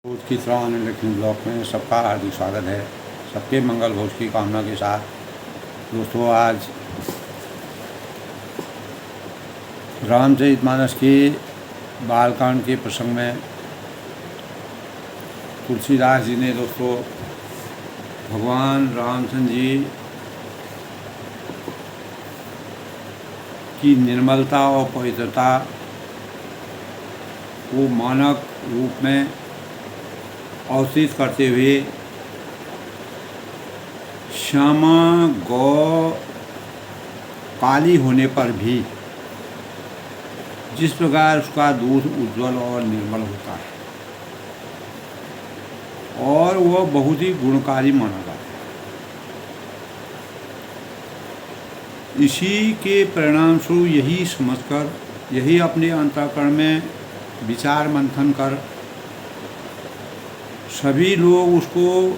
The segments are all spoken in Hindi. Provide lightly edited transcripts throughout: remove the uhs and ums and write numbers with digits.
भोज की श्रावण लक्ष्मी ब्लॉक में सबका हार्दिक स्वागत है। सबके मंगल भोज की कामना के साथ दोस्तों, आज रामचरितमानस के बालकांड के प्रसंग में तुलसीदास जी ने दोस्तों भगवान रामचंद्र जी की निर्मलता और पवित्रता को मानक रूप में अवतरित करते हुए श्यामा गौ काली होने पर भी जिस प्रकार उसका दूध उज्जवल और निर्मल होता है और वह बहुत ही गुणकारी माना जाता है, इसी के परिणाम स्वरूप यही समझकर, यही अपने अंतःकरण में विचार मंथन कर सभी लोग उसको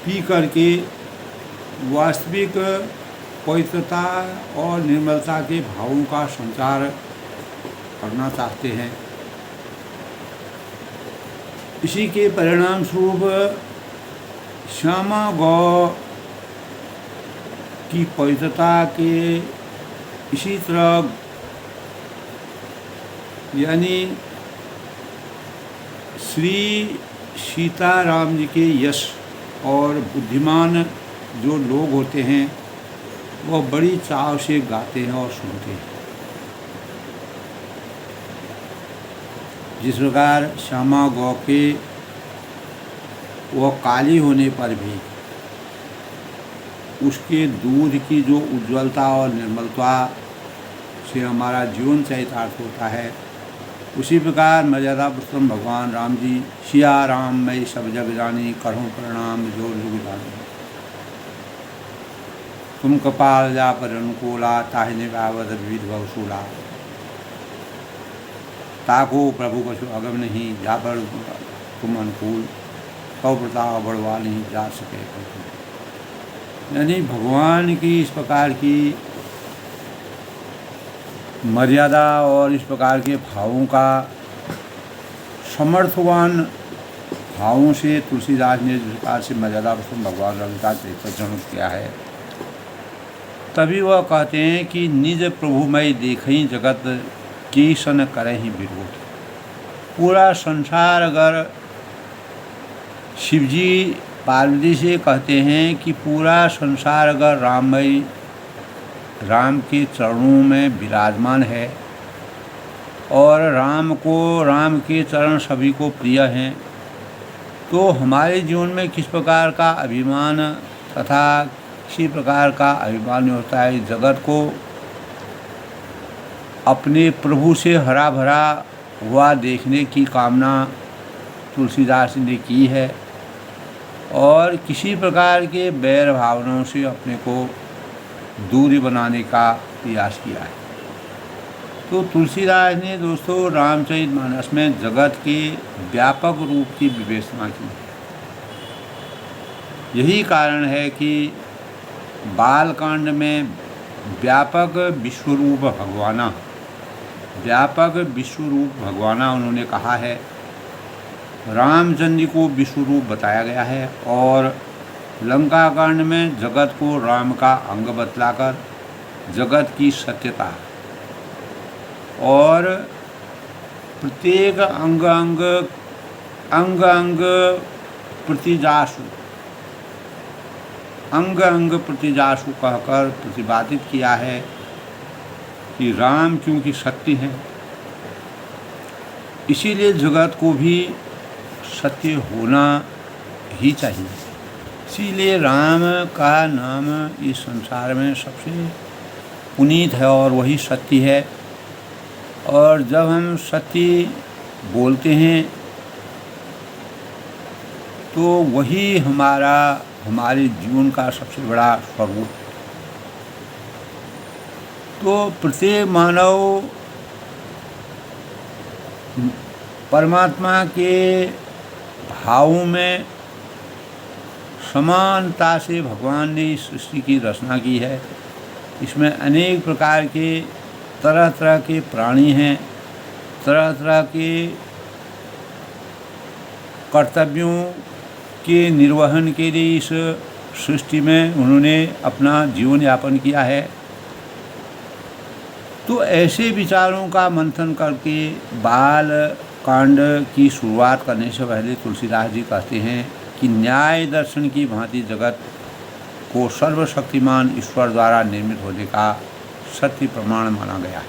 पी करके वास्तविक पवित्रता और निर्मलता के भावों का संचार करना चाहते हैं। इसी के परिणाम स्वरूप श्यामा गौ की पवित्रता के इसी तरह यानी श्री सीताराम जी के यश और बुद्धिमान जो लोग होते हैं वह बड़ी चाव से गाते हैं और सुनते हैं। जिस प्रकार श्यामा गौ के वह काली होने पर भी उसके दूध की जो उज्ज्वलता और निर्मलता से हमारा जीवन चरितार्थ होता है, उसी प्रकार मर्यादा पुरुषोत्तम भगवान राम जी सिया राम मैं सब जग जानी करहूँ प्रणाम जो जुग जानी, तुम कपाल जा पर अनुकूला ताहि निगावत विविध भवसूला, ताको प्रभु कछु अगम नहीं जा पर तुम अनुकूल कौ प्रताप बढ़वा नहीं जा सके। यानी भगवान की इस प्रकार की मर्यादा और इस प्रकार के भावों का समर्थवान भावों से तुलसीदास ने जिस प्रकार से मर्यादा पुरुषोत्तम भगवान राम का चरित्र वर्णन किया है, तभी वह कहते हैं कि निज प्रभुमय देखई जगत की सन करहि विरोध। पूरा संसार अगर शिवजी पार्वती से कहते हैं कि पूरा संसार अगर राममय राम के चरणों में विराजमान है और राम के चरण सभी को प्रिय हैं, तो हमारे जीवन में किस प्रकार का अभिमान तथा किसी प्रकार का अभिमान होता है। जगत को अपने प्रभु से हरा भरा हुआ देखने की कामना तुलसीदास ने की है और किसी प्रकार के बैर भावनाओं से अपने को दूरी बनाने का प्रयास किया है। तो तुलसीदास ने दोस्तों रामचरितमानस में जगत के व्यापक रूप की विवेचना की। यही कारण है कि बालकांड में व्यापक विश्वरूप भगवाना उन्होंने कहा है। रामचंद्र को विश्वरूप बताया गया है और लंका कांड में जगत को राम का अंग बतलाकर जगत की सत्यता और प्रत्येक अंग अंग प्रतिजासु कहकर प्रतिपादित किया है कि राम क्योंकि सत्य है, इसीलिए जगत को भी सत्य होना ही चाहिए। इसीलिए राम का नाम इस संसार में सबसे पुनीत है और वही सत्य है। और जब हम सत्य बोलते हैं तो वही हमारे जीवन का सबसे बड़ा स्वरूप। तो प्रत्येक मानव परमात्मा के भावों में समानता से भगवान ने इस सृष्टि की रचना की है। इसमें अनेक प्रकार के तरह तरह के प्राणी हैं, तरह तरह के कर्तव्यों के निर्वहन के लिए इस सृष्टि में उन्होंने अपना जीवन यापन किया है। तो ऐसे विचारों का मंथन करके बाल कांड की शुरुआत करने से पहले तुलसीदास जी कहते हैं कि न्याय दर्शन की भांति जगत को सर्वशक्तिमान ईश्वर द्वारा निर्मित होने का सत्य प्रमाण माना गया है,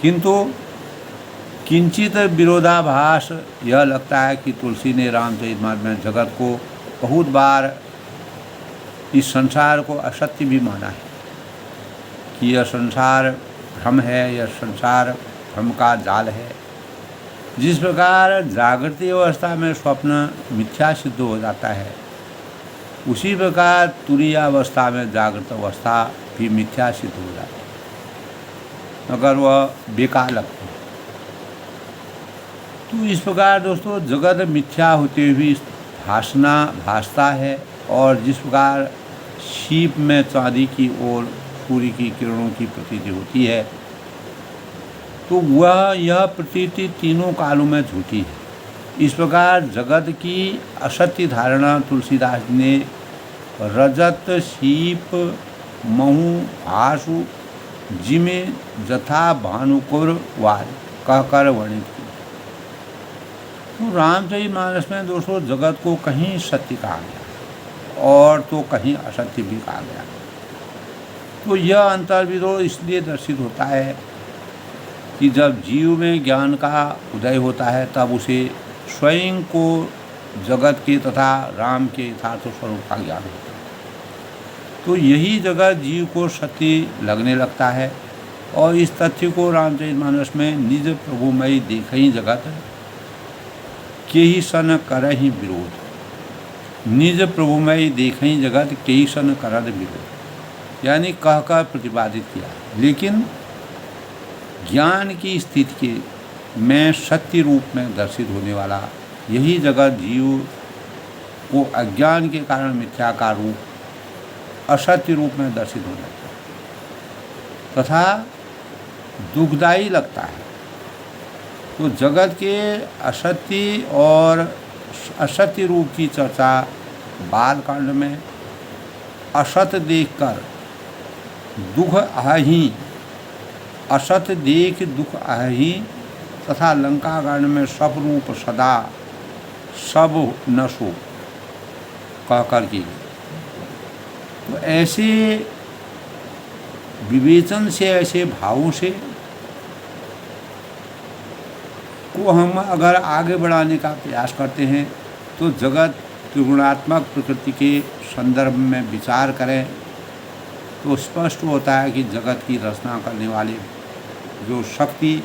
किंतु किंचित विरोधाभास यह लगता है कि तुलसी ने रामचरितमानस में जगत को बहुत बार इस संसार को असत्य भी माना है कि यह संसार भ्रम है, यह संसार भ्रम का जाल है। जिस प्रकार जागृति अवस्था में स्वप्न मिथ्या सिद्ध हो जाता है, उसी प्रकार तुरीय अवस्था में जागृत अवस्था भी मिथ्या सिद्ध हो जाती है, अगर वह बेकार लगती है। तो इस प्रकार दोस्तों जगत मिथ्या होते हुए भासता है, और जिस प्रकार सीप में चांदी की ओर सूर्य की किरणों की प्रतीति होती है, तो वह यह प्रतीति तीनों कालों में झूठी है। इस प्रकार जगत की असत्य धारणा तुलसीदास ने रजत सीप महु आशु जिमे जथा भानुकुर वार कहकर वर्णित की। तो रामचरितमानस में दोस्तों जगत को कहीं सत्य कहा गया और तो कहीं असत्य भी कहा गया। तो यह अंतर्विरोध इसलिए दर्शित होता है कि जब जीव में ज्ञान का उदय होता है, तब उसे स्वयं को जगत के तथा राम के यथार्थ स्वरूप का ज्ञान होता है। तो यही जगत जीव को सत्य लगने लगता है, और इस तथ्य को रामचरितमानस में निज प्रभुमयी देखहि जगत के ही सन करहि विरोध, निज प्रभुमयी देखहि जगत के ही सन करद विरोध, यानी कहकर प्रतिपादित किया। लेकिन ज्ञान की स्थिति के में सत्य रूप में दर्शित होने वाला यही जगत जीव को अज्ञान के कारण मिथ्या का रूप असत्य रूप में दर्शित होने लगता है तथा दुखदायी लगता है। तो जगत के असत्य और असत्य रूप की चर्चा बालकांड में असत देखकर दुख आही, असत देख दुख आही तथा लंका कांड में सब रूप सदा सब नशो कहकर की। तो ऐसे विवेचन से, ऐसे भावों से को हम अगर आगे बढ़ाने का प्रयास करते हैं, तो जगत त्रिगुणात्मक प्रकृति के संदर्भ में विचार करें तो स्पष्ट होता है कि जगत की रचना करने वाले जो शक्ति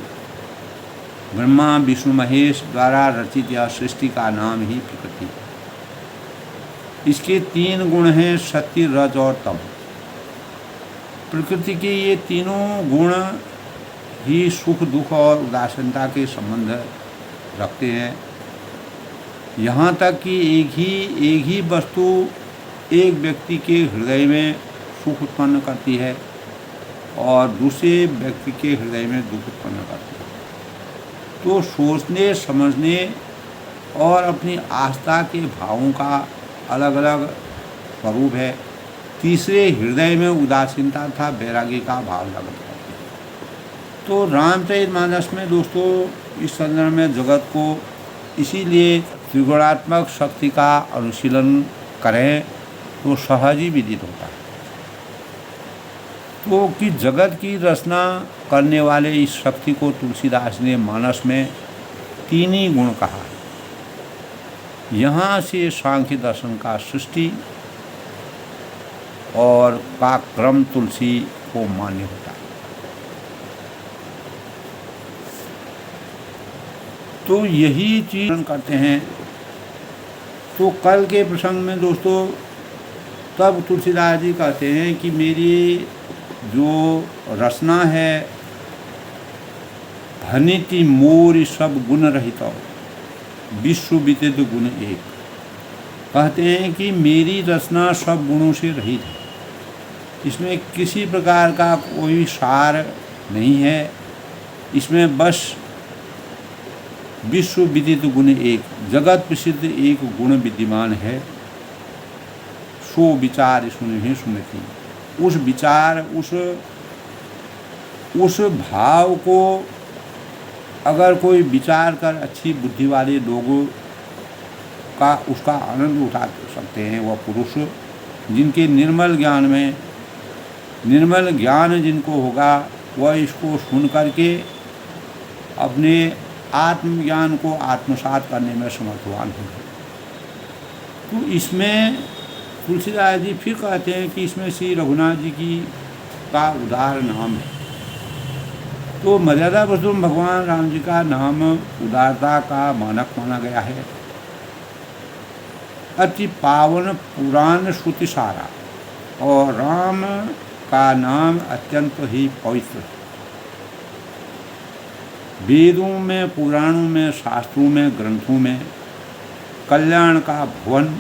ब्रह्मा विष्णु महेश द्वारा रचित यह सृष्टि का नाम ही प्रकृति है। इसके तीन गुण हैं, सत्य रज और तम। प्रकृति के ये तीनों गुण ही सुख दुख और उदासीनता के संबंध रखते हैं। यहाँ तक कि एक ही वस्तु एक व्यक्ति के हृदय में सुख उत्पन्न करती है और दूसरे व्यक्ति के हृदय में दुख उत्पन्न करती है। तो सोचने समझने और अपनी आस्था के भावों का अलग अलग स्वरूप है। तीसरे हृदय में उदासीनता तथा वैराग्य का भाव लगता है। तो रामचरितमानस में दोस्तों इस संदर्भ में जगत को इसीलिए त्रिगुणात्मक शक्ति का अनुशीलन करें तो सहज ही विदित होता है। तो कि जगत की रचना करने वाले इस शक्ति को तुलसीदास ने मानस में तीन ही गुण कहा। यहाँ से सांख्य दर्शन का सृष्टि और का क्रम तुलसी को मान्य होता है। तो यही चीज करते हैं। तो कल के प्रसंग में दोस्तों तब तुलसीदास जी कहते हैं कि मेरी जो रचना है भनिति मोर सब गुण रहित विश्व विदित गुण एक। कहते हैं कि मेरी रचना सब गुणों से रहित है, इसमें किसी प्रकार का कोई सार नहीं है। इसमें बस विश्व विदित गुण एक, जगत प्रसिद्ध एक गुण विद्यमान है, सो विचार सुने सुनती। उस विचार, उस भाव को अगर कोई विचार कर अच्छी बुद्धि वाले लोगों का उसका आनंद उठा सकते हैं, वह पुरुष जिनके निर्मल ज्ञान जिनको होगा, वह इसको सुन करके अपने आत्मज्ञान को आत्मसात करने में समर्थवान होंगे। तो इसमें तुलसीदास जी फिर कहते हैं कि इसमें श्री रघुनाथ जी का उदार नाम है। तो मर्यादा पुरुषोत्तम भगवान राम जी का नाम उदारता का मानक माना गया है। अति पावन पुराण श्रुति सारा, और राम का नाम अत्यंत ही पवित्र। वेदों में, पुराणों में, शास्त्रों में, ग्रंथों में कल्याण का भवन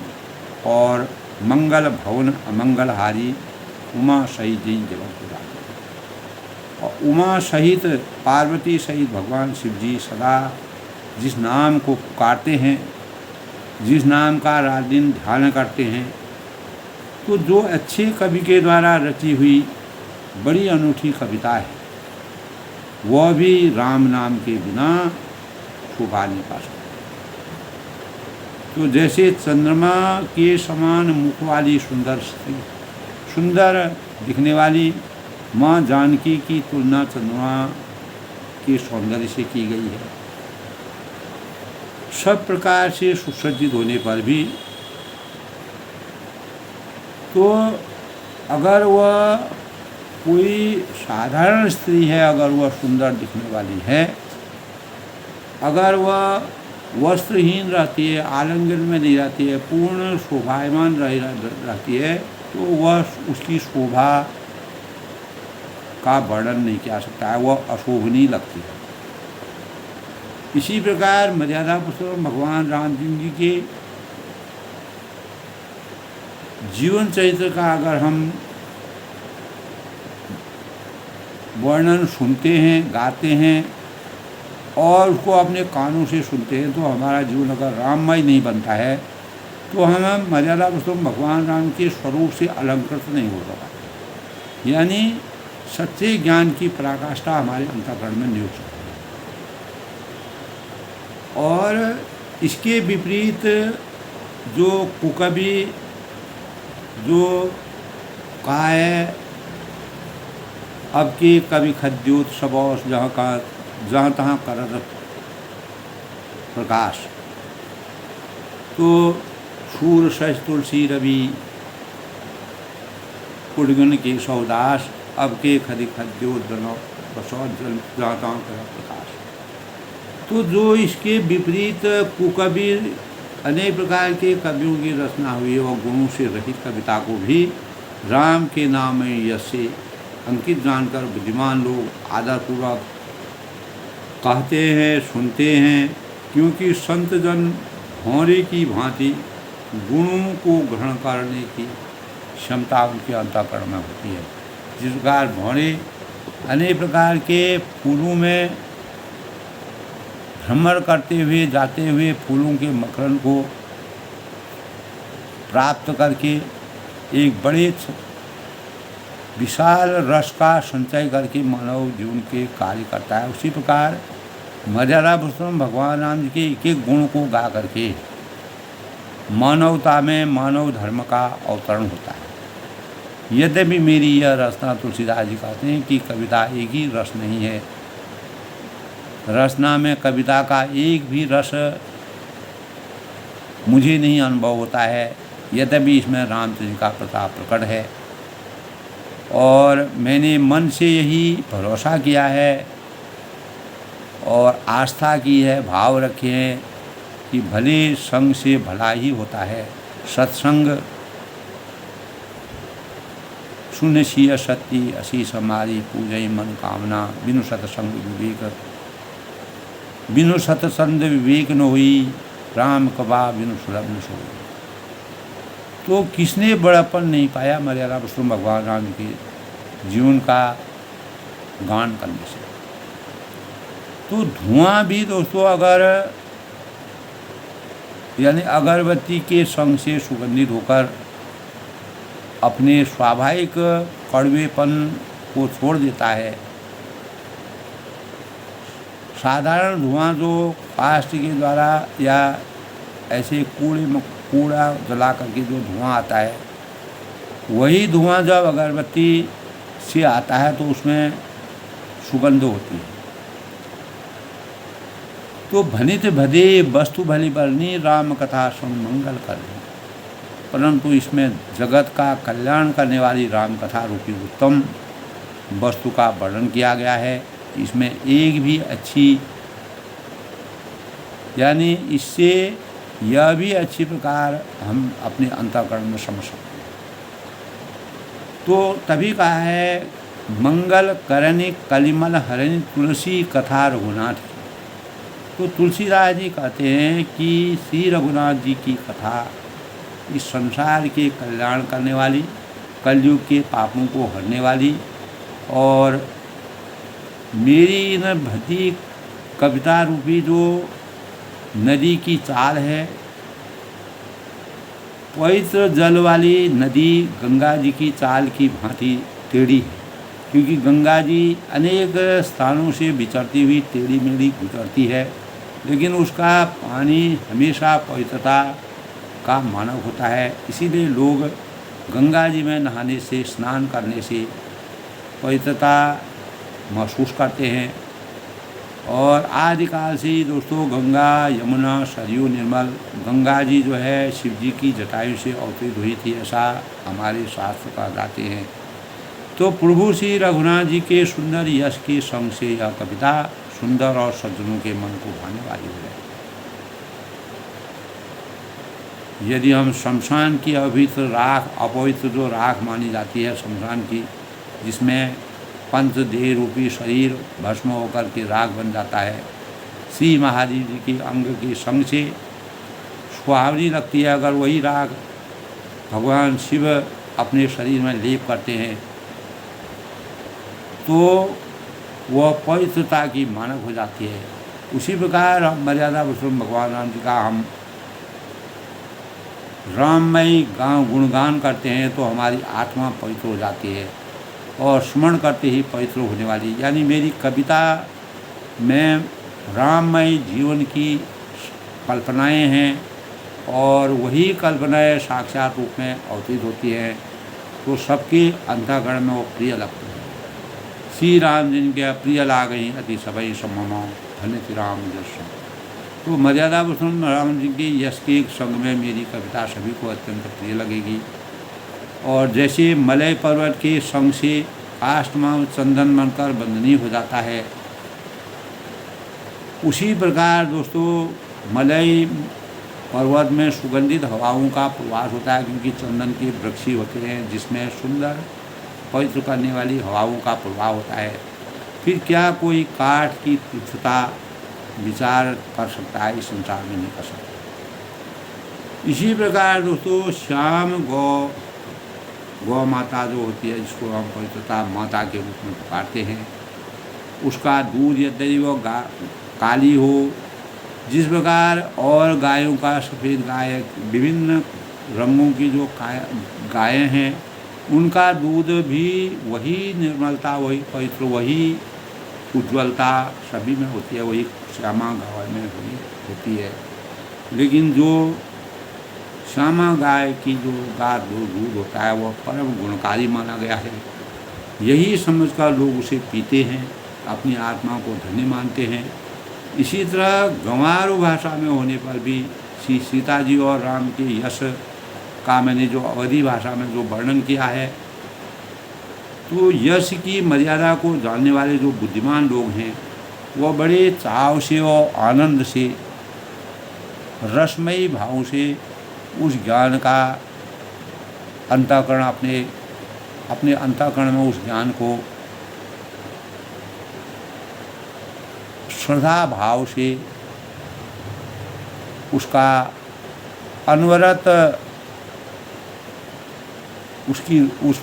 और मंगल भवन अमंगलहारी उमा सहित जगत पुराण, और उमा सहित पार्वती सहित भगवान शिव जी सदा जिस नाम को पुकारते हैं, जिस नाम का रात दिन ध्यान करते हैं, तो जो अच्छे कवि के द्वारा रची हुई बड़ी अनूठी कविता है, वह भी राम नाम के बिना शोभा नहीं पा सकती। तो जैसे चंद्रमा के समान मुख वाली सुंदर दिखने वाली माँ जानकी की तुलना चंद्रमा के सौंदर्य से की गई है। सब प्रकार से सुसज्जित होने पर भी, तो अगर वह कोई साधारण स्त्री है, अगर वह सुंदर दिखने वाली है, अगर वह वस्त्रहीन रहती है, आलिंगन में नहीं रहती है, पूर्ण शोभायमान रहती है, तो वह उसकी शोभा का वर्णन नहीं किया सकता है, वह अशोभनीय लगती है। इसी प्रकार मर्यादा पुरुषोत्तम भगवान राम जी के जीवन चरित्र का अगर हम वर्णन सुनते हैं, गाते हैं और उसको अपने कानों से सुनते हैं, तो हमारा जीवन अगर राममय नहीं बनता है, तो हम मर्यादा पुरुषोत्तम भगवान राम के स्वरूप से अलंकृत नहीं हो सकता। यानी सच्चे ज्ञान की पराकाष्ठा हमारे अंतःकरण में नहीं हो सकती। और इसके विपरीत जो कुकवि जो कहा है, अब के कवि खद्योत सबौस जहाँ तहाँ करत प्रकाश, तो सूर सच तुलसी रवि कुलगुन के सौदास, अब के खदि खद्योत जहाँ तहाँ करत प्रकाश। तो जो इसके विपरीत कुकवि अनेक प्रकार के कवियों की रचना हुई है, और गुणों से रहित कविता को भी राम के नाम में यश से अंकित जानकर बुद्धिमान लोग आदरपूर्वक कहते हैं, सुनते हैं, क्योंकि संत जन भौरे की भांति गुणों को ग्रहण करने की क्षमता उनके अंतःकरण में होती है। जिस प्रकार भौरे अनेक प्रकार के फूलों में भ्रमण करते हुए, जाते हुए फूलों के मकरंद को प्राप्त करके एक बड़े विशाल रस का संचय करके मानव जीवन के कार्य करता है, उसी प्रकार मर्यादा पुरुषोत्तम भगवान राम जी के एक एक गुण को गा करके मानवता में मानव धर्म का अवतरण होता है। यद्यपि मेरी यह रचना, तुलसीदास जी कहते हैं कि कविता एक ही रस नहीं है, रचना में कविता का एक भी रस मुझे नहीं अनुभव होता है, यद्यपि इसमें रामचंद्र का प्रताप प्रकट है। और मैंने मन से यही भरोसा किया है और आस्था की है, भाव रखे हैं कि भले संग से भला ही होता है। सत्संग शून्य शीय सत्य असी समारी पूजय मन कामना, बिनु सत्संग विवेक न हुई, राम कबा बिनु सुलभ न सोई। तो किसने बड़ापन नहीं पाया मर्यादा पुरुषोत्तम भगवान राम के जीवन का गान करने से। तो धुआं भी दोस्तों अगर यानी अगरबत्ती के संग से सुगंधित होकर अपने स्वाभाविक कड़वेपन को छोड़ देता है। साधारण धुआं जो काष्ठ के द्वारा या ऐसे कूड़ा जला करके जो धुआं आता है, वही धुआं जब अगरबत्ती से आता है तो उसमें सुगंध होती है। तो भनित भदे वस्तु भली बरनी राम कथा सुन मंगल करनी, परंतु इसमें जगत का कल्याण करने वाली राम कथा रूपी उत्तम वस्तु का वर्णन किया गया है। इसमें एक भी अच्छी यानी इससे यह भी अच्छी प्रकार हम अपने अंतःकरण में समझ सकते हैं। तो तभी कहा है मंगल करणी कलिमल हरणी तुलसी कथा रघुनाथ की। तो तुलसीदास जी कहते हैं कि श्री रघुनाथ जी की कथा इस संसार के कल्याण करने वाली, कलयुग के पापों को हरने वाली और मेरी न भक्ति कविता रूपी जो नदी की चाल है, पवित्र जल वाली नदी गंगा जी की चाल की भांति टेढ़ी है, क्योंकि गंगा जी अनेक स्थानों से विचरती हुई टेढ़ी मेढ़ी गुजरती है, लेकिन उसका पानी हमेशा पवित्रता का मानक होता है। इसीलिए लोग गंगा जी में नहाने से, स्नान करने से पवित्रता महसूस करते हैं। और आदिकाल से ही दोस्तों गंगा, यमुना, सरयू, निर्मल, गंगा जी जो है शिव जी की जटायु से अवतरित हुई थी, ऐसा हमारे शास्त्र कहलाते हैं। तो प्रभु श्री रघुनाथ जी के सुंदर यश के संग से यह कविता सुंदर और सज्जनों के मन को भाने वाली है। यदि हम शमशान की अपवित्र जो राख मानी जाती है शमशान की, जिसमें पंचदेह रूपी शरीर भस्म होकर के राख बन जाता है, श्री महादेव जी के अंग के संग से सुहावनी लगती है। अगर वही राख भगवान शिव अपने शरीर में लेप करते हैं तो वह पवित्रता की मानक हो जाती है। उसी प्रकार मर्यादा पुरुषोत्तम भगवान राम जी का हम राममय गुणगान करते हैं तो हमारी आत्मा पवित्र हो जाती है और स्मरण करते ही पवित्र होने वाली, यानी मेरी कविता में राममय जीवन की कल्पनाएं हैं और वही कल्पनाएं साक्षात रूप में अवतरित होती हैं, तो सबके अंतःकरण में वो प्रिय लगते हैं। श्री राम जिनके प्रिय लागई अति सबई सममा धन्य राम जस। तो मर्यादा पुरुषोत्तम राम जी के यश के संग में मेरी कविता सभी को अत्यंत प्रिय लगेगी। और जैसे मलय पर्वत के संग से काष्ठमा चंदन बनकर बंधनीय हो जाता है, उसी प्रकार दोस्तों मलय पर्वत में सुगंधित हवाओं का प्रवास होता है, क्योंकि चंदन के वृक्ष होते हैं जिसमें सुंदर पवित्र करने वाली हवाओं का प्रभाव होता है। फिर क्या कोई काठ की तुच्छता विचार कर सकता है? इस संसार में नहीं कर सकता। इसी प्रकार दोस्तों श्याम गौ माता जो होती है, जिसको हम पवित्रता माता के रूप में पुकारते हैं, उसका दूध यदि वो काली हो, जिस प्रकार और गायों का सफ़ेद गाय, विभिन्न रंगों की जो गायें हैं, उनका दूध भी वही निर्मलता, वही पवित्र, वही उज्ज्वलता सभी में होती है, वही श्यामा गाय में होती है। लेकिन जो श्यामा गाय की जो दूध होता है वह परम गुणकारी माना गया है। यही समझकर लोग उसे पीते हैं, अपनी आत्मा को धन्य मानते हैं। इसी तरह गंवारू भाषा में होने पर भी श्री सीता जी और राम के यश का मैंने जो अवधी भाषा में जो वर्णन किया है, तो यश की मर्यादा को जानने वाले जो बुद्धिमान लोग हैं वह बड़े चाव से और आनंद से, रसमयी भाव से उस ज्ञान का अंतःकरण अपने अंतःकरण में उस ज्ञान को श्रद्धा भाव से उसका अनवरत उस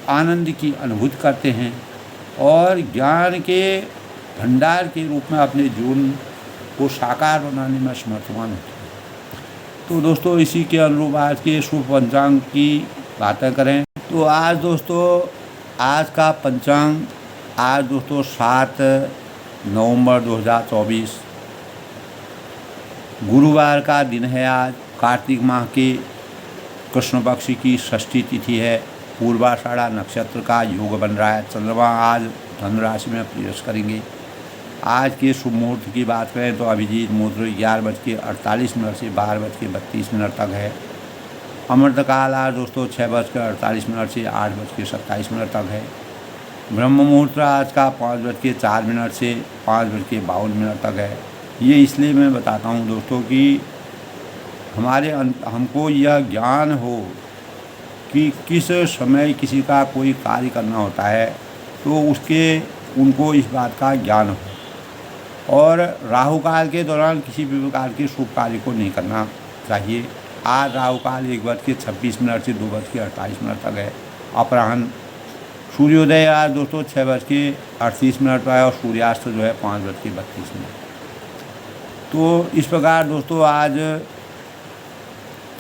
आनंद की अनुभूति करते हैं और ज्ञान के भंडार के रूप में अपने जीवन को साकार बनाने में समर्थवान होते हैं। तो दोस्तों इसी के अनुरूप आज के शुभ पंचांग की बातें करें तो आज दोस्तों आज का पंचांग आज दोस्तों 7 नवंबर 2024 गुरुवार का दिन है। आज कार्तिक माह के कृष्ण पक्ष की षष्ठी तिथि है। पूर्वाषाढ़ा नक्षत्र का योग बन रहा है। चंद्रमा आज धनु राशि में प्रवेश करेंगे। आज के शुभ मुहूर्त की बात करें तो अभिजीत मुहूर्त 11:48 से 12:32 तक है। अमृतकाल आज दोस्तों 6:48 से 8:27 तक है। ब्रह्म मुहूर्त आज का 5:04 से 5:52 तक है। ये इसलिए मैं बताता हूँ दोस्तों कि हमको यह ज्ञान हो कि किस समय किसी का कोई कार्य करना होता है तो उनको इस बात का ज्ञान हो। और राहु काल के दौरान किसी भी प्रकार के शुभ कार्य को नहीं करना चाहिए। आज राहु काल 1:26 से 2:48 तक है। अपराह्न सूर्योदय आज दोस्तों 6:38 पर है और सूर्यास्त जो है 5:32। तो इस प्रकार दोस्तों आज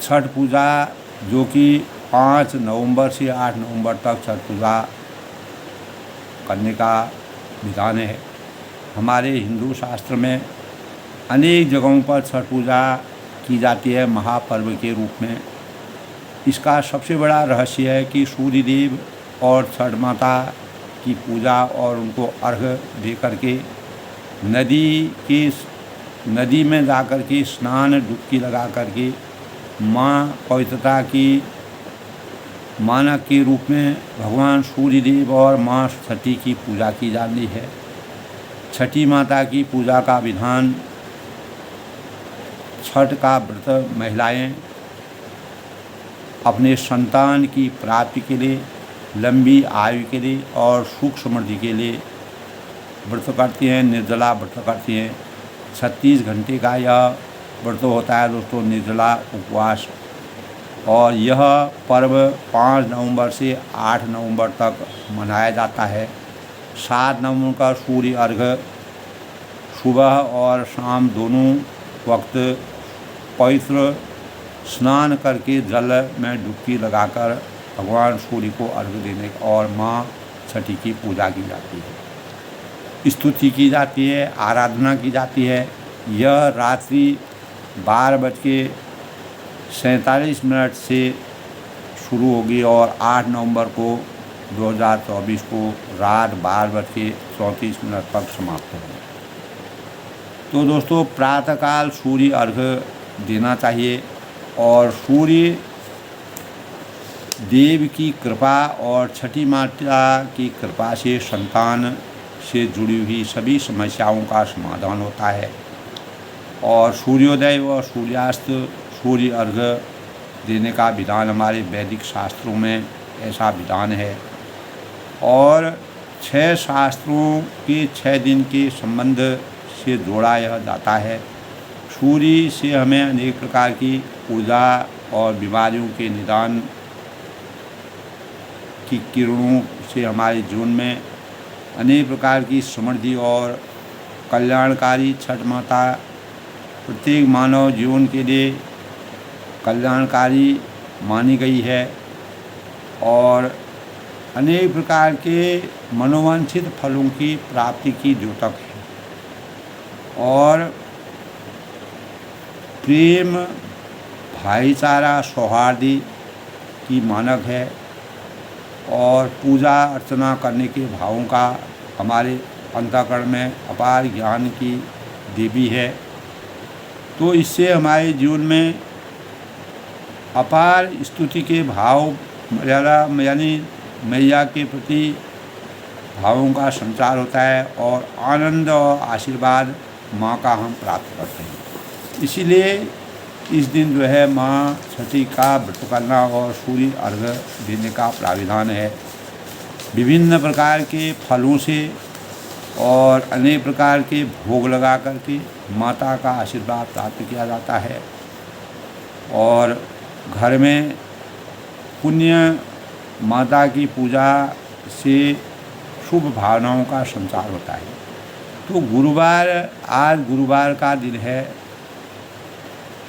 छठ पूजा जो कि 5 नवंबर से 8 नवंबर तक छठ पूजा करने का विधान है। हमारे हिंदू शास्त्र में अनेक जगहों पर छठ पूजा की जाती है महापर्व के रूप में। इसका सबसे बड़ा रहस्य है कि सूर्य देव और छठ माता की पूजा और उनको अर्घ्य दे करके नदी में जा कर के स्नान डुबकी लगा करके माँ पवित्रता की मानक के रूप में भगवान सूर्य देव और माँ छठी की पूजा की जाती है। छठी माता की पूजा का विधान छठ का व्रत महिलाएं अपने संतान की प्राप्ति के लिए, लंबी आयु के लिए और सुख समृद्धि के लिए व्रत करती हैं, निर्जला व्रत करती हैं। 36 घंटे का यह व्रत होता है दोस्तों, निर्जला उपवास। और यह पर्व 5 नवंबर से 8 नवंबर तक मनाया जाता है। 7 नवंबर का सूर्य अर्घ्य सुबह और शाम दोनों वक्त पवित्र स्नान करके जल में डुबकी लगाकर भगवान सूर्य को अर्घ्य देने और माँ छठी की पूजा की जाती है, स्तुति की जाती है, आराधना की जाती है। यह रात्रि 12:47 से शुरू होगी और 8 नवंबर को 2024 को रात 12:34 तक समाप्त होगी। तो दोस्तों प्रातःकाल सूर्य अर्घ्य देना चाहिए और सूर्य देव की कृपा और छठी माता की कृपा से संतान से जुड़ी हुई सभी समस्याओं का समाधान होता है। और सूर्योदय व सूर्यास्त सूर्य अर्घ्य देने का विधान हमारे वैदिक शास्त्रों में ऐसा विधान है। और 6 शास्त्रों के 6 दिन के संबंध से जोड़ा यह जाता है। सूर्य से हमें अनेक प्रकार की ऊर्जा और बीमारियों के निदान की किरणों से हमारे जीवन में अनेक प्रकार की समृद्धि और कल्याणकारी छठ माता प्रत्येक मानव जीवन के लिए कल्याणकारी मानी गई है और अनेक प्रकार के मनोवांछित फलों की प्राप्ति की द्योतक है। और प्रेम, भाईचारा, सौहार्द की मानक है और पूजा अर्चना करने के भावों का हमारे अंतःकरण में अपार ज्ञान की देवी है। तो इससे हमारे जीवन में अपार स्तुति के भाव यानी मैया के प्रति भावों का संचार होता है और आनंद और आशीर्वाद माँ का हम प्राप्त करते हैं। इसीलिए इस दिन जो है माँ छठी का व्रत करना और सूर्य अर्घ्य देने का प्राविधान है। विभिन्न प्रकार के फलों से और अनेक प्रकार के भोग लगा करके माता का आशीर्वाद प्राप्त किया जाता है और घर में पुण्य माता की पूजा से शुभ भावनाओं का संचार होता है। तो गुरुवार, आज गुरुवार का दिन है।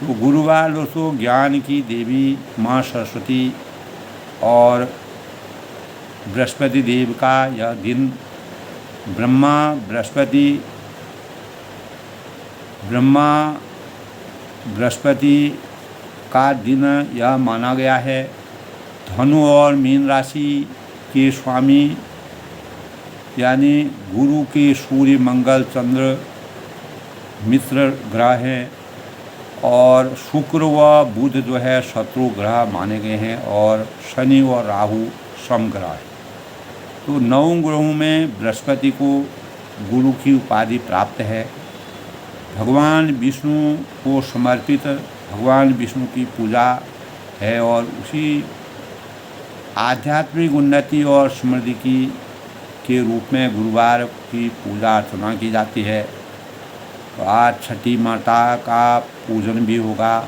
तो गुरुवार दोस्तों ज्ञान की देवी माँ सरस्वती और बृहस्पति देव का यह दिन ब्रह्मा बृहस्पति का दिन यह माना गया है। धनु और मीन राशि के स्वामी यानी गुरु के सूर्य, मंगल, चंद्र मित्र ग्रह हैं और शुक्र व बुध जो है शत्रु ग्रह माने गए हैं और शनि और राहु सम ग्रह है। तो 9 ग्रहों में बृहस्पति को गुरु की उपाधि प्राप्त है। भगवान विष्णु को समर्पित भगवान विष्णु की पूजा है और उसी आध्यात्मिक उन्नति और समृद्धि के रूप में गुरुवार की पूजा अर्चना की जाती है। तो आज छठी माता का पूजन भी होगा।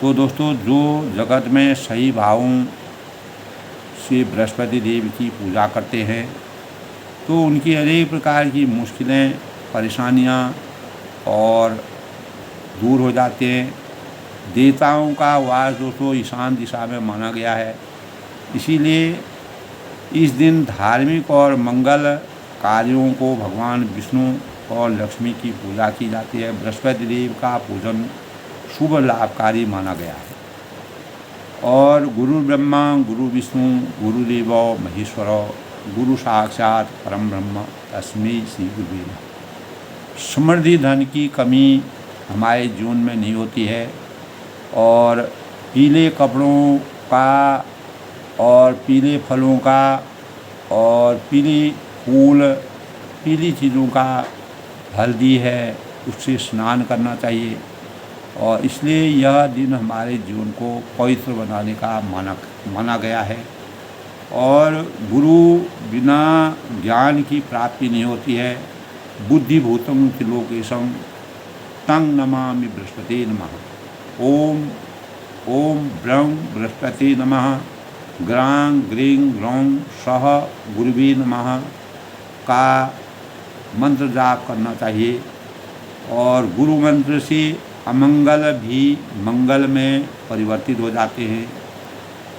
तो दोस्तों जो जगत में सही भावों से बृहस्पति देव की पूजा करते हैं तो उनकी अनेक प्रकार की मुश्किलें, परेशानियां और दूर हो जाते हैं। देवताओं का वास दोस्तों ईशान दिशा में माना गया है, इसीलिए इस दिन धार्मिक और मंगल कार्यों को भगवान विष्णु और लक्ष्मी की पूजा की जाती है। बृहस्पति देव का पूजन शुभ लाभकारी माना गया है। और गुरु ब्रह्मा गुरु विष्णु गुरुदेवो महेश्वरो गुरु साक्षात परम ब्रह्म तस्मै श्री गुरुवे नमः। समृद्धि धन की कमी हमारे जीवन में नहीं होती है और पीले कपड़ों का और पीले फलों का और पीली फूल, पीली चीज़ों का, हल्दी है, उससे स्नान करना चाहिए और इसलिए यह दिन हमारे जीवन को पवित्र बनाने का माना गया है। और गुरु बिना ज्ञान की प्राप्ति नहीं होती है। बुद्धिभूतम त्रिलोकेशम तं नमामि बृहस्पति नमः। ओम ओम ब्रह्म बृहस्पति नमः। ग्रां ग्रीं ग्रौं सह गुरुवे नमः का मंत्र जाप करना चाहिए और गुरु मंत्र से अमंगल भी मंगल में परिवर्तित हो जाते हैं।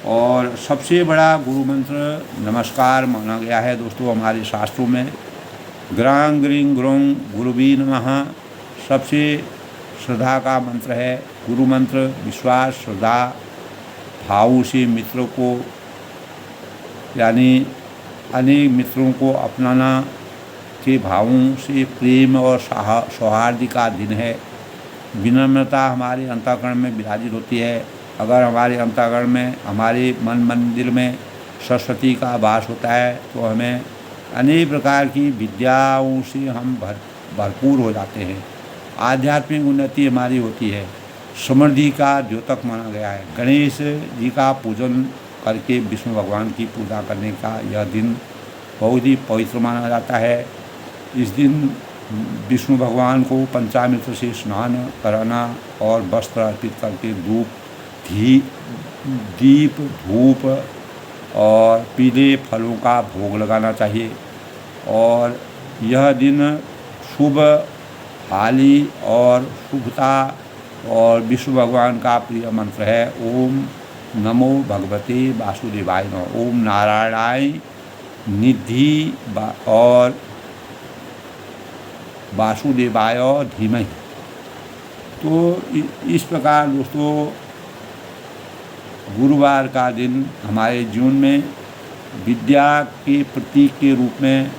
और सबसे बड़ा गुरु मंत्र नमस्कार माना गया है दोस्तों हमारे शास्त्रों में। ग्रां ग्रीं ग्रौं गुरुवे नमः सबसे श्रद्धा का मंत्र है। गुरु मंत्र विश्वास, श्रद्धा भाव से मित्र को यानी अनेक मित्रों को अपनाना के भावों से प्रेम और सौहार्द का दिन है। विनम्रता हमारे अंतःकरण में विराजित होती है। अगर हमारे अंतःकरण में, हमारे मन मंदिर में सरस्वती का वास होता है तो हमें अनेक प्रकार की विद्याओं से हम भरपूर हो जाते हैं। आध्यात्मिक उन्नति हमारी होती है। समृद्धि का द्योतक माना गया है। गणेश जी का पूजन करके विष्णु भगवान की पूजा करने का यह दिन बहुत ही पवित्र माना जाता है। इस दिन विष्णु भगवान को पंचामृत से स्नान कराना और वस्त्र अर्पित करके दीप धूप और पीले फलों का भोग लगाना चाहिए। और यह दिन शुभ, हाली और शुभता और विष्णु भगवान का प्रिय मंत्र है। ओम नमो भगवते वासुदेवाय नमः। ओम नारायणाय निधि और वासुदेवाय धीमहि। तो इस प्रकार दोस्तों गुरुवार का दिन हमारे जीवन में विद्या के प्रतीक के रूप में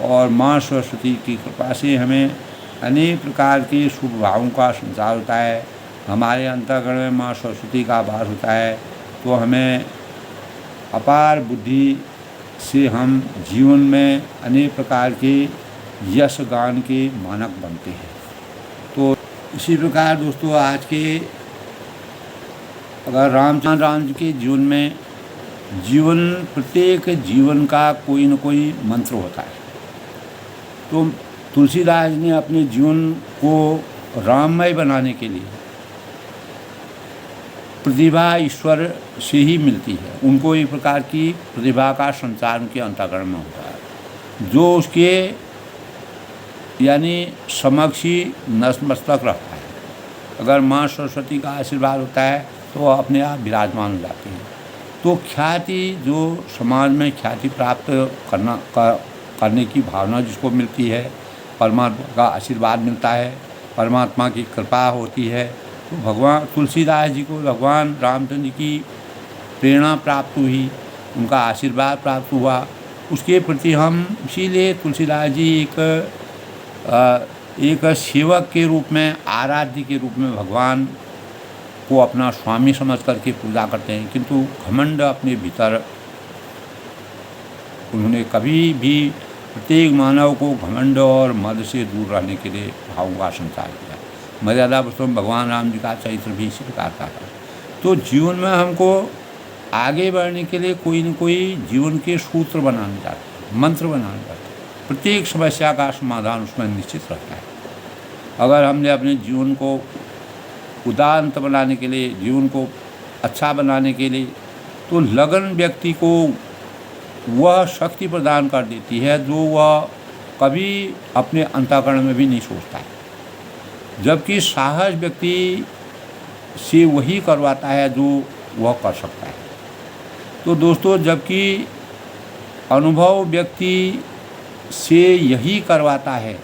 और माँ सरस्वती की कृपा से हमें अनेक प्रकार के शुभ भावों का संचार होता है। हमारे अंतःकरण में माँ सरस्वती का वास होता है तो हमें अपार बुद्धि से हम जीवन में अनेक प्रकार के यश गान के मानक बनते हैं। तो इसी प्रकार दोस्तों आज के अगर राम जी के जीवन प्रत्येक जीवन का कोई न कोई मंत्र होता है। तो तुलसीदास ने अपने जीवन को राममय बनाने के लिए प्रतिभा ईश्वर से ही मिलती है। उनको एक प्रकार की प्रतिभा का संचार उनके अंतःकरण में होता है जो उसके यानी समक्ष ही नतमस्तक रहता है। अगर माँ सरस्वती का आशीर्वाद होता है तो वह अपने आप विराजमान हो जाती हैं। तो ख्याति, जो समाज में ख्याति प्राप्त करने की भावना जिसको मिलती है, परमात्मा का आशीर्वाद मिलता है, परमात्मा की कृपा होती है, तो भगवान तुलसीदास जी को भगवान रामचंद्र की प्रेरणा प्राप्त हुई, उनका आशीर्वाद प्राप्त हुआ। उसके प्रति हम इसीलिए तुलसीदास जी एक सेवक के रूप में, आराध्य के रूप में भगवान को अपना स्वामी समझ करके पूजा करते हैं। किंतु घमंड अपने भीतर उन्होंने कभी भी प्रत्येक मानव को घमंड और मद से दूर रहने के लिए भावों का संचार किया। मर्यादा पुरुषोत्तम भगवान राम जी का चरित्र भी इसी प्रकार का है। तो जीवन में हमको आगे बढ़ने के लिए कोई न कोई जीवन के सूत्र बनाने जाते हैं, मंत्र बनाने जाते हैं। प्रत्येक समस्या का समाधान उसमें निश्चित रहता है। अगर हमने अपने जीवन को उदांत बनाने के लिए, जीवन को अच्छा बनाने के लिए, तो लगन व्यक्ति को वह शक्ति प्रदान कर देती है जो वह कभी अपने अंतःकरण में भी नहीं सोचता है। जबकि साहस व्यक्ति से वही करवाता है जो वह कर सकता है। तो दोस्तों, जबकि अनुभव व्यक्ति से यही करवाता है,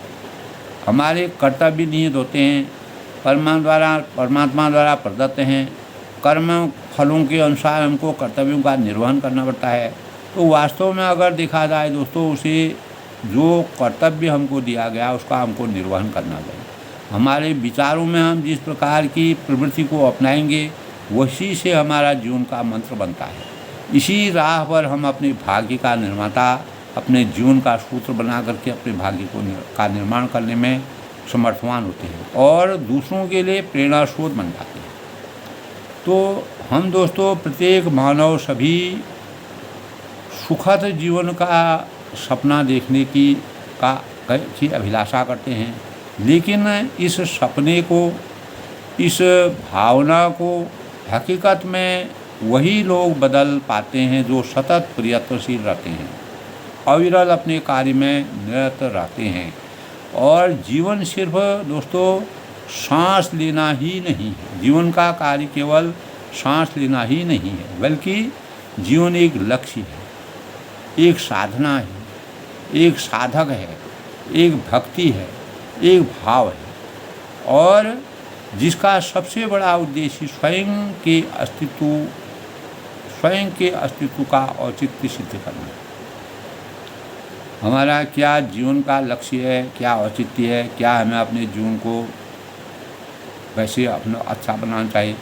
हमारे कर्तव्य निहित होते हैं, परमात्मा द्वारा प्रदत्त हैं, कर्म फलों के अनुसार हमको कर्तव्यों का निर्वहन करना पड़ता है। तो वास्तव में अगर देखा जाए दोस्तों, उसे जो कर्तव्य हमको दिया गया उसका हमको निर्वहन करना चाहिए। हमारे विचारों में हम जिस प्रकार की प्रवृत्ति को अपनाएंगे वही से हमारा जीवन का मंत्र बनता है। इसी राह पर हम अपने भाग्य का निर्माता, अपने जीवन का सूत्र बना करके अपने भाग्य का निर्माण करने में समर्थवान होते हैं और दूसरों के लिए प्रेरणा स्रोत बन जाते हैं। तो हम दोस्तों, प्रत्येक मानव सभी सुखद जीवन का सपना देखने की अभिलाषा करते हैं, लेकिन इस सपने को, इस भावना को हकीकत में वही लोग बदल पाते हैं जो सतत प्रयत्नशील रहते हैं, अविरल अपने कार्य में निरत रहते हैं। और जीवन सिर्फ दोस्तों सांस लेना ही नहीं है। जीवन का कार्य केवल सांस लेना ही नहीं है, बल्कि जीवन एक लक्ष्य है, एक साधना है, एक साधक है, एक भक्ति है, एक भाव है, और जिसका सबसे बड़ा उद्देश्य स्वयं के अस्तित्व का औचित्य सिद्ध करना है। हमारा क्या जीवन का लक्ष्य है, क्या औचित्य है, क्या हमें अपने जीवन को वैसे अपना अच्छा बनाना चाहिए,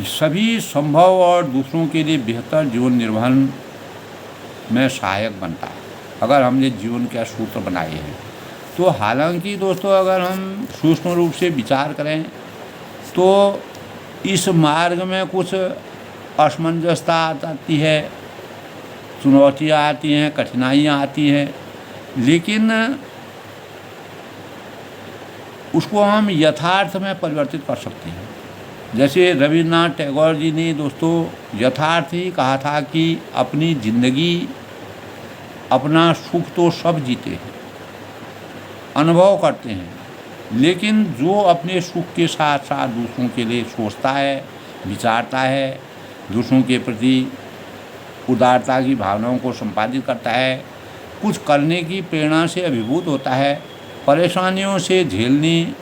सभी संभव और दूसरों के लिए बेहतर जीवन निर्वहन में सहायक बनता है अगर हमने जीवन के सूत्र बनाए हैं। तो हालांकि दोस्तों, अगर हम सूक्ष्म रूप से विचार करें तो इस मार्ग में कुछ असमंजसता आती है, चुनौतियाँ आती हैं, कठिनाइयाँ आती हैं, लेकिन उसको हम यथार्थ में परिवर्तित कर सकते हैं। जैसे रविन्द्रनाथ टैगोर जी ने दोस्तों यथार्थ ही कहा था कि अपनी ज़िंदगी, अपना सुख तो सब जीते हैं, अनुभव करते हैं, लेकिन जो अपने सुख के साथ साथ दूसरों के लिए सोचता है, विचारता है, दूसरों के प्रति उदारता की भावनाओं को संपादित करता है, कुछ करने की प्रेरणा से अभिभूत होता है, परेशानियों से झेलनी,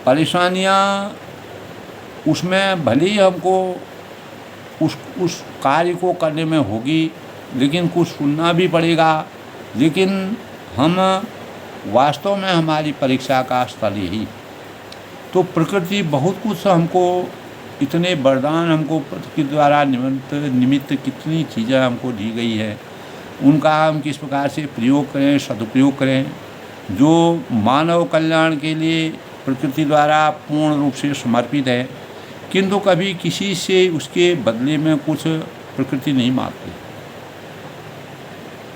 परेशानियाँ उसमें भले ही हमको उस कार्य को करने में होगी, लेकिन कुछ सुनना भी पड़ेगा, लेकिन हम वास्तव में हमारी परीक्षा का स्थल यही। तो प्रकृति बहुत कुछ हमको, इतने वरदान हमको प्रकृति द्वारा निमित्त कितनी चीज़ें हमको दी गई है, उनका हम किस प्रकार से प्रयोग करें, सदुपयोग करें, जो मानव कल्याण के लिए प्रकृति द्वारा पूर्ण रूप से समर्पित है, किंतु कभी किसी से उसके बदले में कुछ प्रकृति नहीं मांगती।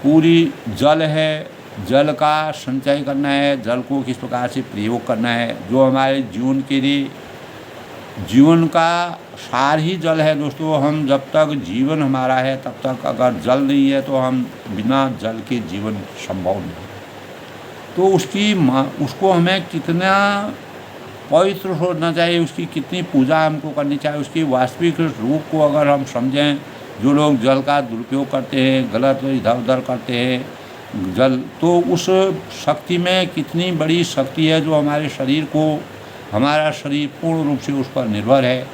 पूरी जल है, जल का संचय करना है, जल को किस प्रकार से प्रयोग करना है, जो हमारे जीवन के लिए, जीवन का सार ही जल है दोस्तों। हम जब तक जीवन हमारा है तब तक अगर जल नहीं है तो हम बिना जल के जीवन संभव नहीं। तो उसको हमें कितना पवित्र होना चाहिए, उसकी कितनी पूजा हमको करनी चाहिए, उसकी वास्तविक रूप को अगर हम समझें। जो लोग जल का दुरुपयोग करते हैं, गलत इधर उधर करते हैं जल, तो उस शक्ति में कितनी बड़ी शक्ति है जो हमारे शरीर को, हमारा शरीर पूर्ण रूप से उस पर निर्भर है।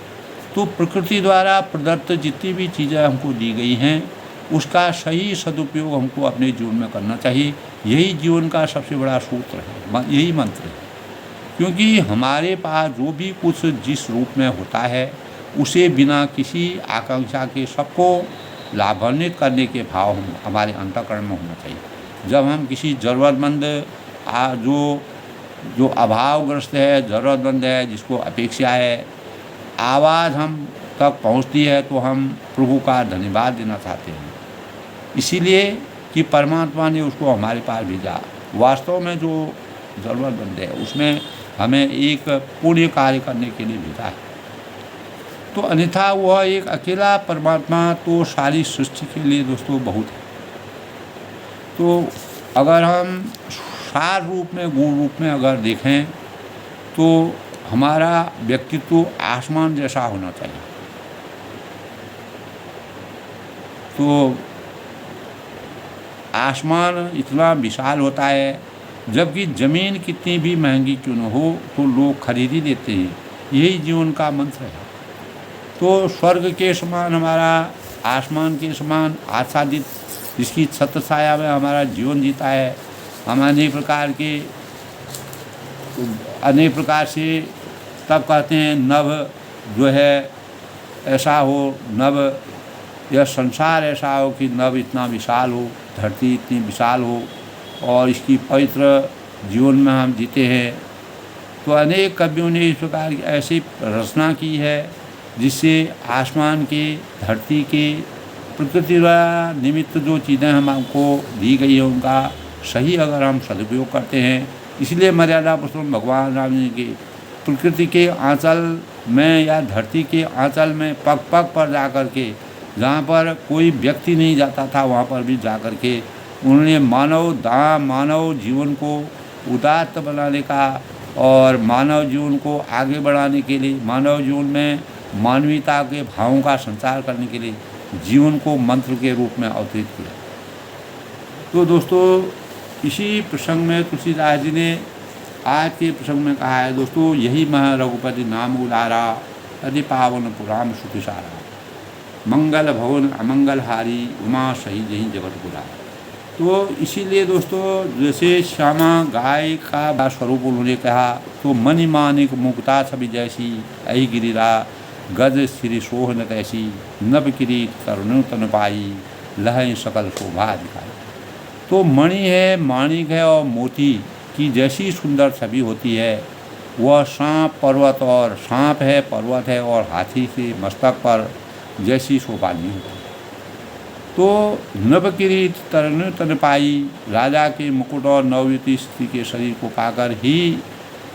तो प्रकृति द्वारा प्रदत्त जितनी भी चीज़ें हमको दी गई हैं, उसका सही सदुपयोग हमको अपने जीवन में करना चाहिए। यही जीवन का सबसे बड़ा सूत्र है, यही मंत्र है। क्योंकि हमारे पास जो भी कुछ जिस रूप में होता है, उसे बिना किसी आकांक्षा के सबको लाभान्वित करने के भाव हमारे अंतःकरण में होना चाहिए। जब हम किसी ज़रूरतमंद जो अभावग्रस्त है, ज़रूरतमंद है, जिसको अपेक्षा है, आवाज़ हम तक पहुंचती है, तो हम प्रभु का धन्यवाद देना चाहते हैं। इसीलिए कि परमात्मा ने उसको हमारे पास भेजा। वास्तव में जो ज़रूरतमंद है उसमें हमें एक पुण्य कार्य करने के लिए भेजा है। तो अन्यथा वह एक अकेला परमात्मा तो सारी सृष्टि के लिए दोस्तों बहुत है। तो अगर हम सार रूप में, गुण रूप में अगर देखें, तो हमारा व्यक्तित्व आसमान जैसा होना चाहिए। तो आसमान इतना विशाल होता है, जबकि ज़मीन कितनी भी महंगी क्यों न हो तो लोग खरीद ही लेते हैं। यही जीवन का मंत्र है। तो स्वर्ग के समान हमारा, आसमान के समान आच्छादित, जिसकी छत्र छाया में हमारा जीवन जीता है। हम अनेक प्रकार से तब कहते हैं नभ जो है ऐसा हो, नभ यह संसार ऐसा हो कि नभ इतना विशाल हो, धरती इतनी विशाल हो और इसकी पवित्र जीवन में हम जीते हैं। तो अनेक कवियों ने इस प्रकार की ऐसी रचना की है जिससे आसमान के, धरती के, प्रकृति द्वारा निमित्त जो चीज़ें हमको दी गई है उनका सही अगर हम सदुपयोग करते हैं। इसलिए मर्यादा पुरुषोत्तम भगवान राम जी के प्रकृति के आंचल में या धरती के आंचल में पग पग पर जा कर के, जहाँ पर कोई व्यक्ति नहीं जाता था, वहाँ पर भी जा कर के उन्होंने मानव जीवन को उदात्त बनाने का और मानव जीवन को आगे बढ़ाने के लिए, मानव जीवन में मानवीयता के भावों का संचार करने के लिए जीवन को मंत्र के रूप में अवतरित किया। तो दोस्तों, इसी प्रसंग में तुलसीदास जी ने आज के प्रसंग में कहा है दोस्तों, यही मह रघुपति नाम उदारा, यदि पावन पुराण सुखी सारा, मंगल भवन अमंगल हारी, उमा सही जही जगत गुरा। तो इसीलिए दोस्तों, जैसे श्यामा गाय का स्वरूप उन्होंने कहा, तो मणि मानिक मुक्ता छवि जैसी, अहि गिरिरा गज श्री सोह न कैसी, नभ किरीट करुण तन पाई, लह सकल शोभा दिखाई। तो मणि है, माणिक है और मोती की जैसी सुंदर छवि होती है, वह सांप पर्वत और सांप है, पर्वत है और हाथी के मस्तक पर जैसी शोभा नहीं होती। तो नभ किरीट तरुण तन पाई, राजा के मुकुट और नवयुवती स्त्री के शरीर को पाकर ही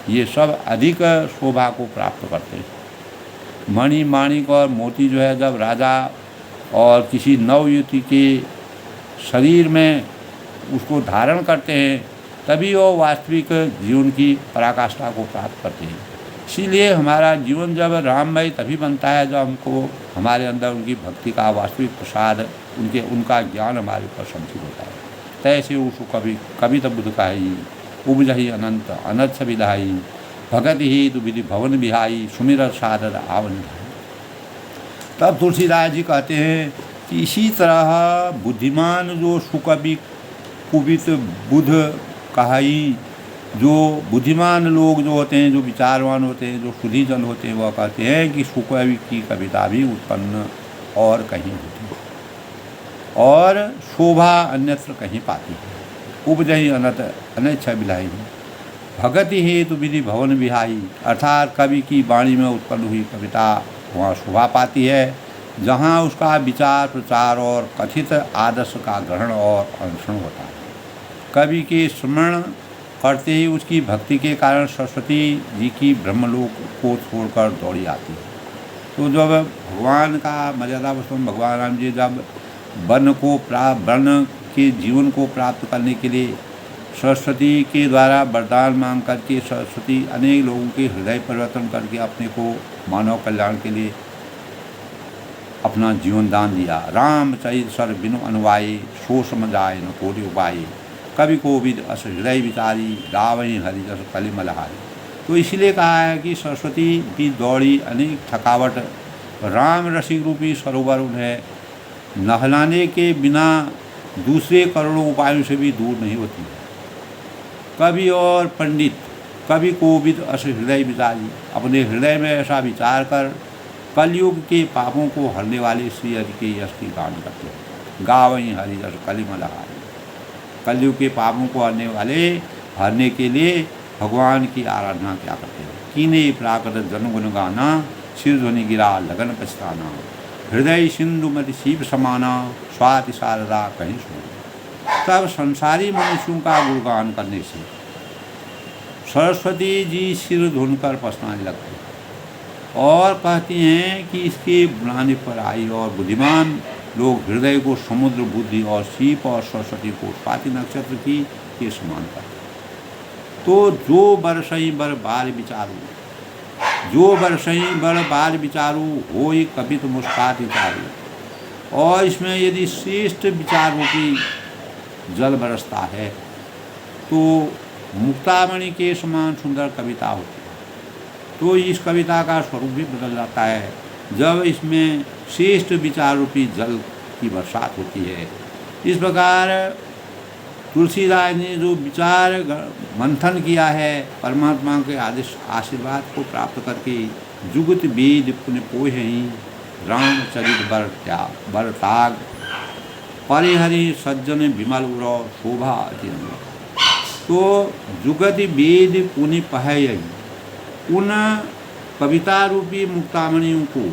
ये सब अधिक शोभा को प्राप्त करते हैं। मणि, माणिक और मोती जो है, जब राजा और किसी नवयुवती के शरीर में उसको धारण करते हैं, तभी वो वास्तविक जीवन की पराकाष्ठा को प्राप्त करते हैं। इसीलिए हमारा जीवन जब राममय तभी बनता है जब हमको हमारे अंदर उनकी भक्ति का वास्तविक प्रसाद, उनका ज्ञान हमारे ऊपर संचित होता है। तैसे उसको कभी तब बुद्ध कही, उपजही अनंत अनंत विधाई, भगत ही तु विधि भवन बिहाई, सुमिर सादर आवन भाई। तब तुलसीदास जी कहते हैं कि इसी तरह बुद्धिमान जो सुकवि कुबित बुध कहाई, जो बुद्धिमान लोग जो होते हैं, जो विचारवान होते हैं, जो सुधीजन होते हैं, वह कहते हैं कि सुकवि की कविता भी उत्पन्न और कहीं होती है और शोभा अन्यत्र कहीं पाती है। उपजही अनंत अनैच्छ बिलाई, भगति हेतु विधि भवन बिहाई, अर्थात कवि की वाणी में उत्पन्न हुई कविता वहाँ शोभा पाती है जहाँ उसका विचार, प्रचार और कथित आदर्श का ग्रहण और अनुसरण होता है। कवि के स्मरण करते ही उसकी भक्ति के कारण सरस्वती जी की ब्रह्मलोक को छोड़कर दौड़ी आती है। तो जब भगवान का मर्यादा पुरुषोत्तम भगवान राम जी जब वन के जीवन को प्राप्त करने के लिए सरस्वती के द्वारा वरदान मांग करके सरस्वती अनेक लोगों के हृदय परिवर्तन करके अपने को मानव कल्याण के लिए अपना जीवन दान दिया। रामचरित सर बिनु अनुवाये, सो समझाए न कोटि उपाये, कवि कोविद अस हृदय विचारी, गावई हरि जस कलि मलहारी। तो इसलिए कहा है कि सरस्वती की दौड़ी अनेक थकावट, राम रसिक रूपी सरोवर उन्हें नहलाने के बिना दूसरे करोड़ों उपायों से भी दूर नहीं होती है। कवि और पंडित, कवि कोविद अस हृदय विचारी, अपने हृदय में ऐसा विचार कर कलयुग के पापों को हरने वाले श्री हरि के यश की गान करते हैं। गावई हरि जस कलि मलहारी, कलयुग के पापों को हरने के लिए भगवान की आराधना क्या करते हैं। कीने प्राकृत जन गुण गाना, सिर ध्वनि गिरा लगन पछताना, हृदय सिंधु मति सीप समाना, स्वाति शारदा कहीं सुनो। तब संसारी मनुष्यों का गुणगान करने से सरस्वती जी सिर धुनकर पछताने लगते और कहती हैं कि इसके बुलाने पर आई, और बुद्धिमान लोग हृदय को समुद्र बुद्धि और सीप और सरस्वती को स्वाति नक्षत्र की के समान करते। तो जो बरसई बर बाल विचारू, जो बरसई बर बाल विचारू, हो कभी तो मुस्कात विचारू। और इसमें यदि श्रेष्ठ विचार रूपी जल बरसता है तो मुक्तामणि के समान सुंदर कविता होती है। तो इस कविता का स्वरूप भी बदल जाता है जब इसमें श्रेष्ठ विचार रूपी जल की बरसात होती है। इस प्रकार तुलसीदास ने जो विचार मंथन किया है, परमात्मा के आदेश आशीर्वाद को प्राप्त करके जुगत वेद पुण्य पोहि, रामचरित बर ताग, परिहरि सज्जन विमल उरो शोभा अति। तो जुगत वेद पुण्य पहयहि, उन कविता रूपी मुक्तामणियों को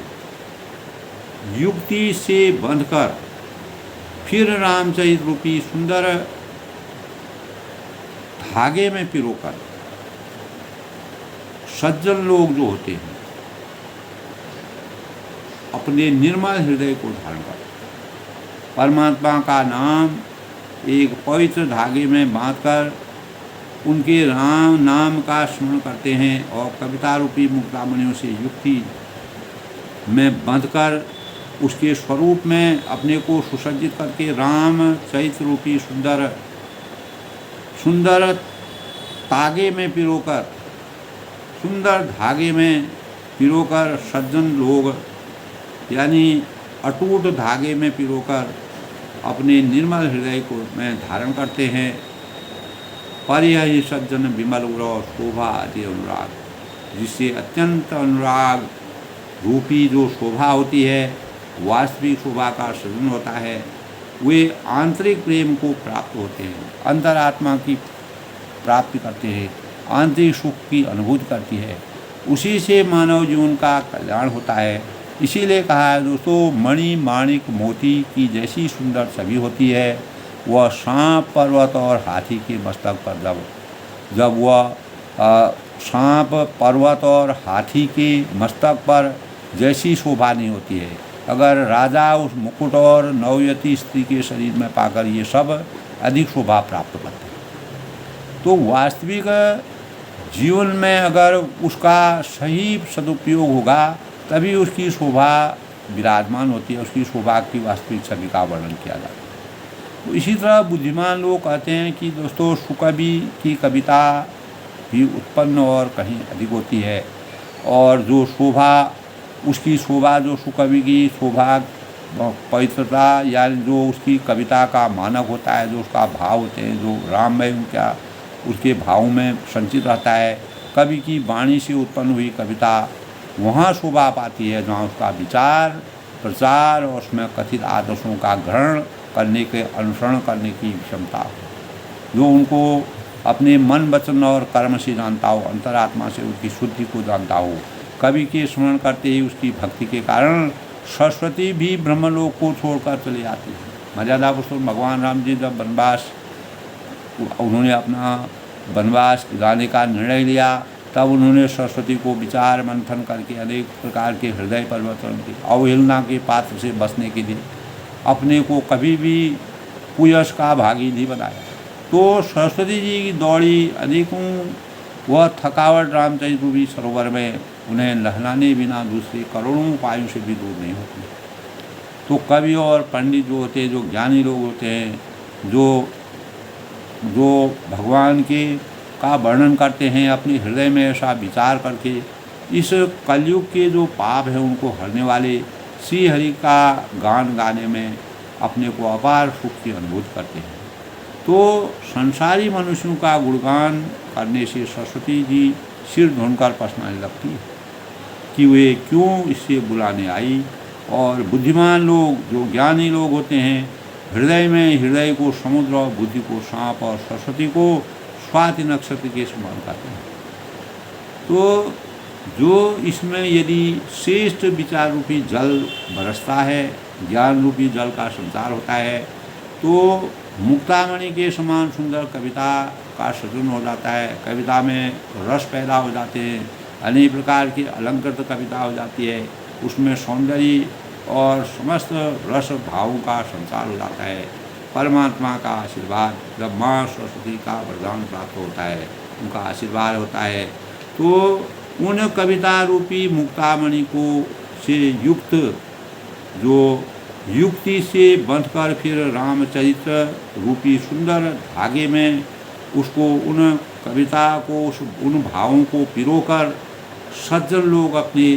युक्ति से बंधकर फिर रामचरित रूपी सुंदर धागे में पिरोकर सज्जन लोग जो होते हैं अपने निर्मल हृदय को धारण कर परमात्मा का नाम एक पवित्र धागे में बांधकर उनके राम नाम का स्मरण करते हैं और कविता रूपी मुक्तामणियों से युक्ति में बंधकर उसके स्वरूप में अपने को सुसज्जित करके राम चरित्र रूपी सुंदर सुंदर तागे में पिरोकर, सुंदर धागे में पिरोकर सज्जन लोग यानी अटूट धागे में पिरोकर अपने निर्मल हृदय को में धारण करते हैं। परिहरि सज्जन विमल उरो शोभा अति अनुराग, जिससे अत्यंत अनुराग रूपी जो शोभा होती है, वास्तविक शोभा का सृजन होता है, वे आंतरिक प्रेम को प्राप्त होते हैं, अंतरात्मा की प्राप्ति करते हैं, आंतरिक सुख की अनुभूति करती है, उसी से मानव जीवन का कल्याण होता है। इसीलिए कहा है दोस्तों, मणि माणिक मोती की जैसी सुंदर छवि होती है वह सांप पर्वत और हाथी के मस्तक पर जब वह सांप पर्वत और हाथी के मस्तक पर जैसी शोभा नहीं होती है। अगर राजा उस मुकुट और नवयती स्त्री के शरीर में पाकर ये सब अधिक शोभा प्राप्त करते हैं। तो वास्तविक जीवन में अगर उसका सही सदुपयोग होगा तभी उसकी शोभा विराजमान होती है, उसकी शोभा की वास्तविक छवि का वर्णन किया जाता है। तो इसी तरह बुद्धिमान लोग कहते हैं कि दोस्तों सुकवि की कविता भी उत्पन्न और कहीं अधिक होती है, और जो शोभा उसकी शोभा जो सुकवि की शोभा पवित्रता यानी जो उसकी कविता का मानक होता है, जो उसका भाव होते हैं, जो राममय उनका उसके भाव में संचित रहता है, कवि की वाणी से उत्पन्न हुई कविता वहाँ शोभा पाती है जहाँ उसका विचार प्रचार और उसमें कथित आदर्शों का ग्रहण करने के अनुसरण करने की क्षमता हो, जो उनको अपने मन वचन और कर्म से जानता हो, अंतरात्मा से उसकी शुद्धि को जानता हो। कवि के स्मरण करते ही उसकी भक्ति के कारण सरस्वती भी ब्रह्मलोक को छोड़कर चले जाती है। मर्यादा पुरुषोत्तम भगवान राम जी जब उन्होंने अपना वनवास जाने का निर्णय लिया, तब उन्होंने सरस्वती को विचार मंथन करके अनेक प्रकार के हृदय परिवर्तन के अवहेलना के पात्र से बचने के लिए अपने को कभी भी कुयश का भागी नहीं बनाया। तो सरस्वती जी की दौड़ी अनेकों वह थकावट रामचरित रूपी सरोवर में उन्हें नहलाने बिना दूसरे करोड़ों उपायों से भी दूर नहीं होती। तो कवि और पंडित जो होते हैं, जो ज्ञानी लोग होते हैं, जो जो भगवान के का वर्णन करते हैं, अपने हृदय में ऐसा विचार करके इस कलयुग के जो पाप हैं उनको हरने वाले श्री हरि का गान गाने में अपने को अपार सुख की अनुभूति करते हैं। तो संसारी मनुष्यों का गुणगान करने से सरस्वती जी सिर ढूंढकर पछताने लगती है कि वे क्यों इससे बुलाने आई। और बुद्धिमान लोग, जो ज्ञानी लोग होते हैं, हृदय को समुद्र और बुद्धि को सांप और सरस्वती को स्वाति नक्षत्र के समान करते हैं। तो जो इसमें यदि श्रेष्ठ विचार रूपी जल बरसता है, ज्ञान रूपी जल का संचार होता है, तो मुक्तामणि के समान सुंदर कविता का सृजन हो जाता है। कविता में रस पैदा हो जाते हैं, अनेक प्रकार की अलंकृत कविता हो जाती है, उसमें सौंदर्य और समस्त रस भावों का संचार हो जाता है। परमात्मा का आशीर्वाद, जब माँ सरस्वती का वरदान प्राप्त होता है, उनका आशीर्वाद होता है, तो उन कविता रूपी मुक्तामणि को से युक्त, जो युक्ति से बंधकर फिर रामचरित्र रूपी सुंदर धागे में उसको, उन कविता को, उन भावों को पिरोकर सज्जन लोग अपने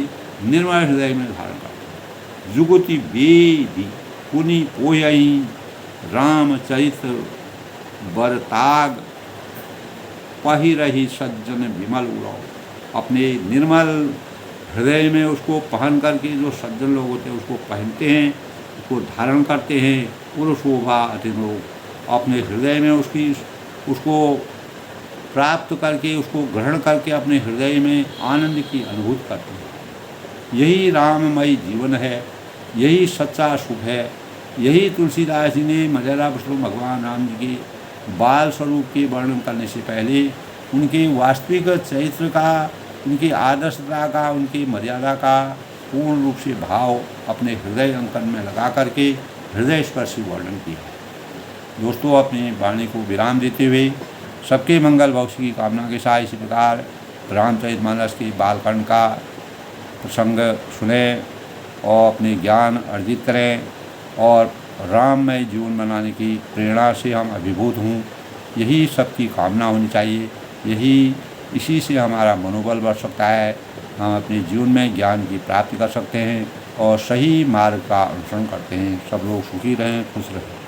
निर्मल हृदय में धारण करते हैं। जुगति वेदी पुनि पोयई रामचरित्र बरताग पही रही सज्जन विमल उड़ाओ। अपने निर्मल हृदय में उसको पहन करके जो सज्जन लोग होते हैं उसको पहनते हैं, उसको धारण करते हैं, और शोभा अति लोग अपने हृदय में उसको प्राप्त करके, उसको ग्रहण करके अपने हृदय में आनंद की अनुभूति करते हैं। यही राममय जीवन है, यही सच्चा सुख है। यही तुलसीदास जी ने मर्यादा पुरुषोत्तम भगवान राम जी के बाल स्वरूप के वर्णन करने से पहले उनके वास्तविक चरित्र का, उनकी आदर्शता का, उनकी मर्यादा का पूर्ण रूप से भाव अपने हृदय अंकन में लगा करके हृदय स्पर्शी वर्णन किया। दोस्तों, अपनी वाणी को विराम देते हुए सबके मंगल भविष्य की कामना के साथ इसी प्रकार रामचरितमानस के बालकांड का प्रसंग सुने और अपने ज्ञान अर्जित करें, और राममय जीवन बनाने की प्रेरणा से हम अभिभूत हों, यही सबकी कामना होनी चाहिए। इसी से हमारा मनोबल बढ़ सकता है, हम अपने जीवन में ज्ञान की प्राप्ति कर सकते हैं और सही मार्ग का अनुसरण करते हैं। सब लोग सुखी रहें, खुश रहें।